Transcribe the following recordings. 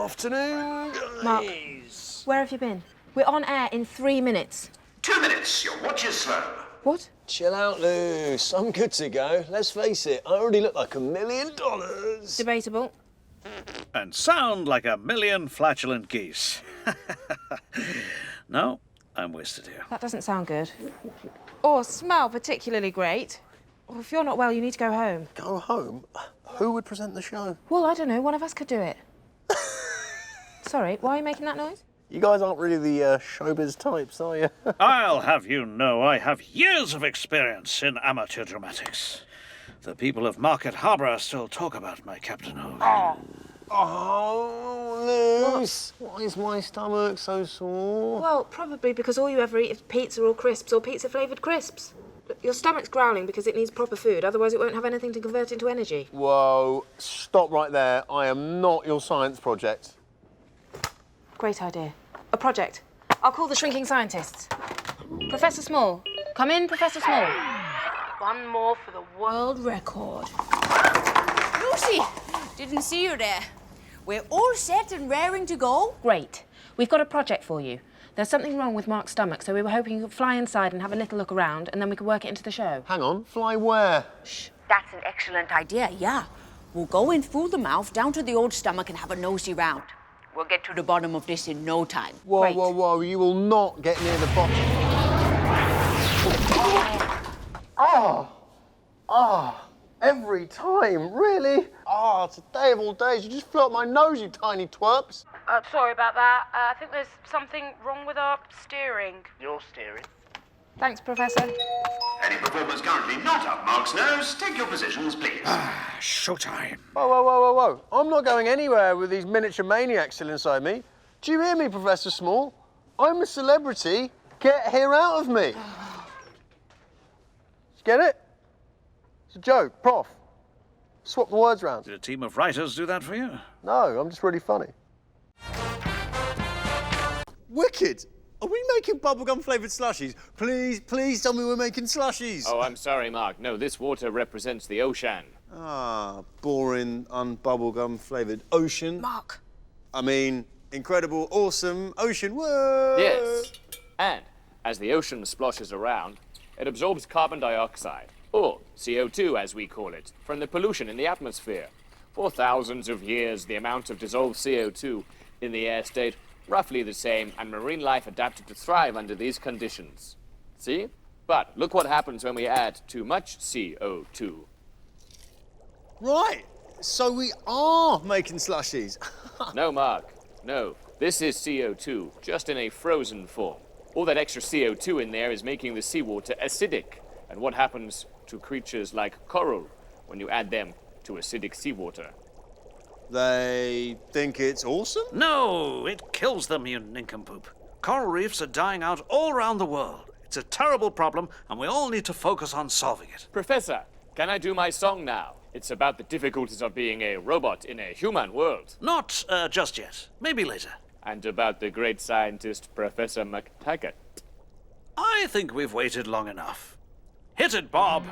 Afternoon, Mark, guys. where have you been? We're on air in 3 minutes. 2 minutes, your watch is slow. What? Chill out, Luce. I'm good to go. Let's face it, I already look like $1 million. Debatable. And sound like 1,000,000 flatulent geese. No, I'm wasted here. That doesn't sound good. Or smell particularly great. Or if you're not well, you need to go home. Go home? Who would present the show? Well, I don't know. One of us could do it. Sorry, why are you making that noise? You guys aren't really the showbiz types, are you? I'll have you know I have years of experience in amateur dramatics. The people of Market Harbour still talk about my Captain Hook. Oh, Luce. Why is my stomach so sore? Well, probably because all you ever eat is pizza or crisps or pizza-flavoured crisps. Your stomach's growling because it needs proper food, otherwise it won't have anything to convert into energy. Whoa, stop right there. I am not your science project. Great idea. A project. I'll call the shrinking scientists. Professor Small. Come in, Professor Small. One more for the world record. Lucy, didn't see you there. We're all set and raring to go. Great. We've got a project for you. There's something wrong with Mark's stomach, so we were hoping you could fly inside and have a little look around, and then we could work it into the show. Hang on, fly where? Shh, that's an excellent idea, yeah. We'll go in through the mouth, down to the old stomach and have a nosy round. We'll get to the bottom of this in no time. Whoa, Great. whoa, whoa, you will not get near the bottom. Every time, really? Today of all days, you just flew up my nose, you tiny twerps. Sorry about that. I think there's something wrong with our steering. You're steering. Thanks, Professor. Any performers currently not up Mark's nose, take your positions, please. Showtime. Whoa, whoa, whoa, whoa, whoa. I'm not going anywhere with these miniature maniacs still inside me. Do you hear me, Professor Small? I'm a celebrity. Get here out of me. Get it? It's a joke, Prof. Swap the words round. Did a team of writers do that for you? No, I'm just really funny. Wicked! Are we making bubblegum-flavoured slushies? Please, please tell me we're making slushies. Oh, I'm sorry, Mark. No, this water represents the ocean. Boring, unbubblegum-flavoured ocean. Mark. I mean, incredible, awesome ocean. Whoa! Yes. And as the ocean splashes around, it absorbs carbon dioxide, or CO2 as we call it, from the pollution in the atmosphere. For thousands of years, the amount of dissolved CO2 in the air stayed roughly the same, and marine life adapted to thrive under these conditions. See? But look what happens when we add too much CO2. Right, so we are making slushies. No, Mark. No. This is CO2, just in a frozen form. All that extra CO2 in there is making the seawater acidic. And what happens to creatures like coral when you add them to acidic seawater? They think it's awesome? No, it kills them, you nincompoop. Coral reefs are dying out all around the world. It's a terrible problem, and we all need to focus on solving it. Professor, can I do my song now? It's about the difficulties of being a robot in a human world. Not just yet. Maybe later. And about the great scientist, Professor McTaggart. I think we've waited long enough. Hit it, Bob.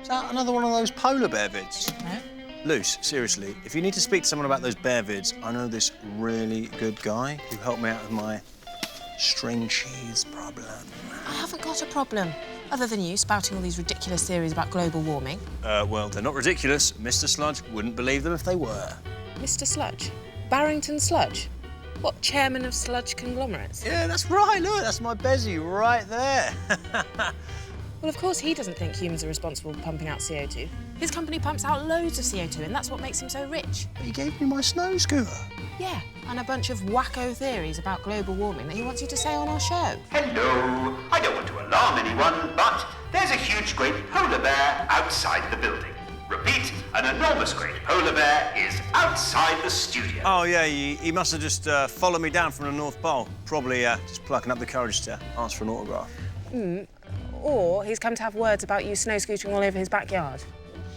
Is that another one of those polar bear vids? No. Luce, seriously, if you need to speak to someone about those bear vids, I know this really good guy who helped me out with my string cheese problem. I haven't got a problem, other than you spouting all these ridiculous theories about global warming. Well, they're not ridiculous. Mr. Sludge wouldn't believe them if they were. Mr. Sludge? Barrington Sludge? What, chairman of sludge conglomerates? Yeah, that's right. Look, that's my Bezzy right there. Well, of course he doesn't think humans are responsible for pumping out CO2. His company pumps out loads of CO2, and that's what makes him so rich. He gave me my snow scooter. Yeah, and a bunch of wacko theories about global warming that he wants you to say on our show. Hello. I don't want to alarm anyone, but there's a huge, great polar bear outside the building. Repeat, an enormous, great polar bear is outside the studio. Oh, yeah, he must have just followed me down from the North Pole. Probably just plucking up the courage to ask for an autograph. Or he's come to have words about you snow scooting all over his backyard.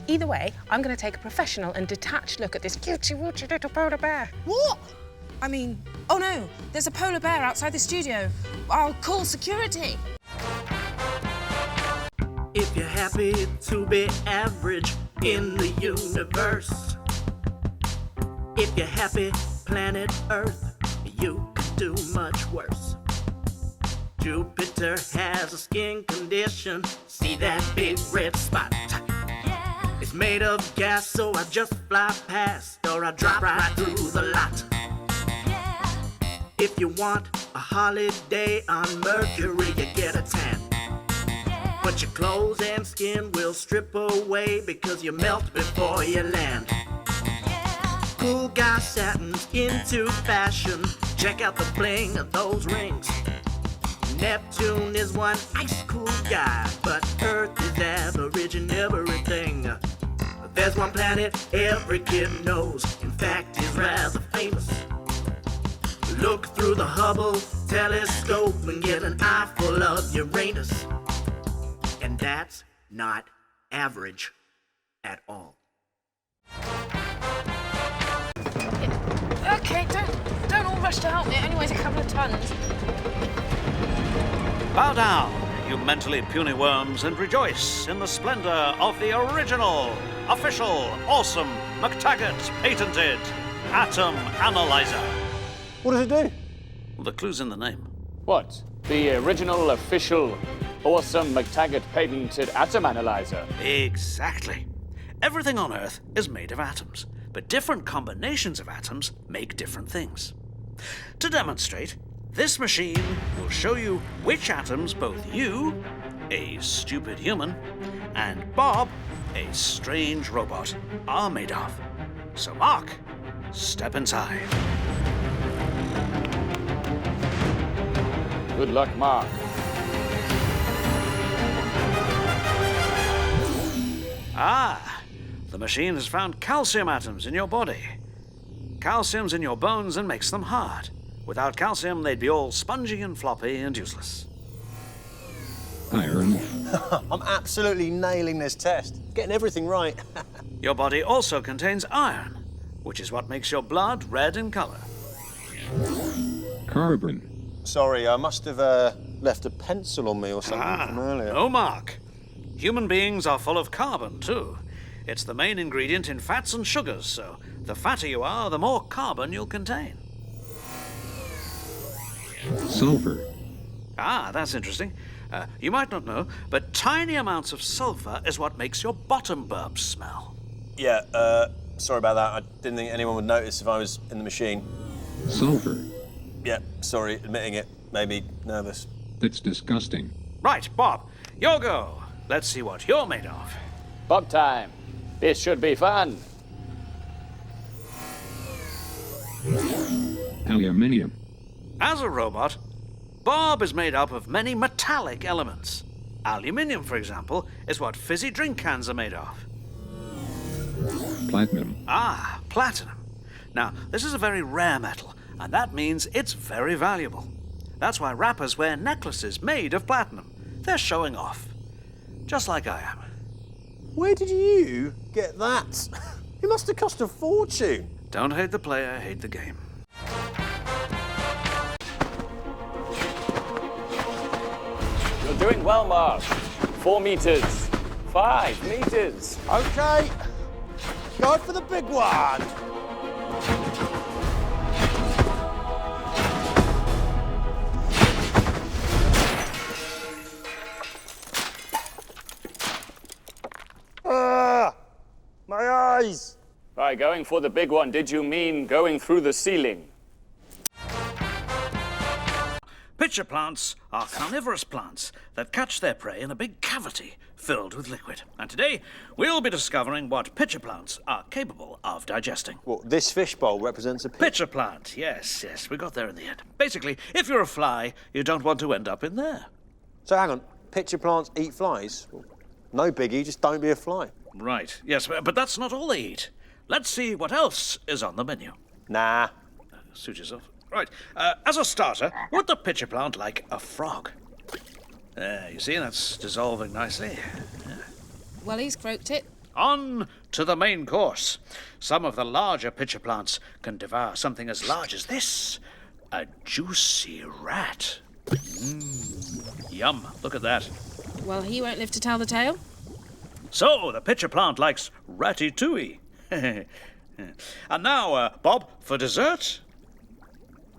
Either way, I'm going to take a professional and detached look at this cutesy-wootsy little polar bear. What? I mean, oh no, there's a polar bear outside the studio. I'll call security. If you're happy to be average, in the universe. If you're happy, planet Earth, you could do much worse. Jupiter has a skin condition. See that big red spot? It's made of gas, so I just fly past, or I drop right through the lot. If you want a holiday on Mercury, you get a tan. But your clothes and skin will strip away because you melt before you land. Cool guy satins into fashion. Check out the bling of those rings. Neptune is one ice cool guy, but Earth is average in everything. There's one planet every kid knows, in fact is rather famous. Look through the Hubble telescope and get an eyeful of Uranus. And that's not average at all. Okay, don't all rush to help me. It only weighs a couple of tons. Bow down, you mentally puny worms, and rejoice in the splendor of the original, official, awesome, McTaggart patented Atom Analyzer. What does it do? Well, the clue's in the name. What? The original, official, awesome McTaggart patented Atom Analyzer? Exactly. Everything on Earth is made of atoms, but different combinations of atoms make different things. To demonstrate, this machine will show you which atoms both you, a stupid human, and Bob, a strange robot, are made of. So Mark, step inside. Good luck, Mark. Ah, the machine has found calcium atoms in your body. Calcium's in your bones and makes them hard. Without calcium, they'd be all spongy and floppy and useless. Iron. I'm absolutely nailing this test. Getting everything right. Your body also contains iron, which is what makes your blood red in color. Carbon. Sorry, I must have left a pencil on me or something from earlier. No, Mark. Human beings are full of carbon, too. It's the main ingredient in fats and sugars, so the fatter you are, the more carbon you'll contain. Sulfur. Ah, that's interesting. You might not know, but tiny amounts of sulfur is what makes your bottom burps smell. Yeah, sorry about that. I didn't think anyone would notice if I was in the machine. Sulfur. Yeah, sorry, admitting it. Made me nervous. That's disgusting. Right, Bob, your go. Let's see what you're made of. Bob time. This should be fun. Aluminium. As a robot, Bob is made up of many metallic elements. Aluminium, for example, is what fizzy drink cans are made of. Platinum. Ah, platinum. Now, this is a very rare metal, and that means it's very valuable. That's why rappers wear necklaces made of platinum. They're showing off. Just like I am. Where did you get that? It must have cost a fortune. Don't hate the player, hate the game. You're doing well, Mark. 4 meters. 5 meters. Okay, go for the big one. My eyes. By going for the big one, did you mean going through the ceiling? Pitcher plants are carnivorous plants that catch their prey in a big cavity filled with liquid. And today, we'll be discovering what pitcher plants are capable of digesting. Well, this fishbowl represents a Pitcher plant, yes, we got there in the end. Basically, if you're a fly, you don't want to end up in there. So hang on, pitcher plants eat flies? Well, no biggie, just don't be a fly. Right, yes, but that's not all they eat. Let's see what else is on the menu. Nah. Suit yourself. Right, as a starter, would the pitcher plant like a frog? You see, that's dissolving nicely. Well, he's croaked it. On to the main course. Some of the larger pitcher plants can devour something as large as this. A juicy rat. Yum, look at that. Well, he won't live to tell the tale. So, the pitcher plant likes ratatouille. And now, Bob, for dessert?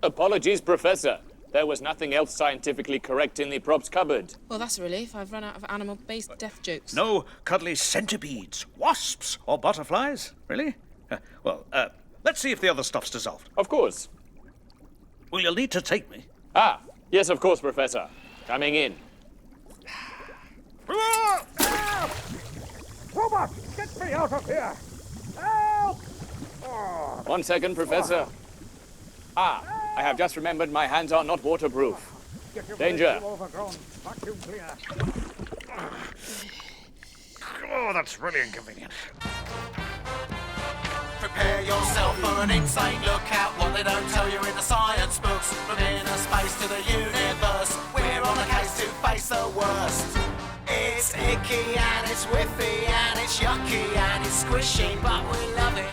Apologies, Professor. There was nothing else scientifically correct in the props cupboard. Well, that's a relief. I've run out of animal-based death jokes. No cuddly centipedes, wasps, or butterflies? Really? Let's see if the other stuff's dissolved. Of course. Well, you'll need to take me. Ah, yes, of course, Professor. Coming in. Robot, get me out of here! Help! 1 second, Professor. Ah, I have just remembered my hands are not waterproof. Danger. Oh, that's really inconvenient. Prepare yourself for an insane lookout. What they don't tell you in the science books. From inner space to the universe, we're on a case to face the worst. It's icky and it's whiffy and it's yucky and it's squishy, but we love it.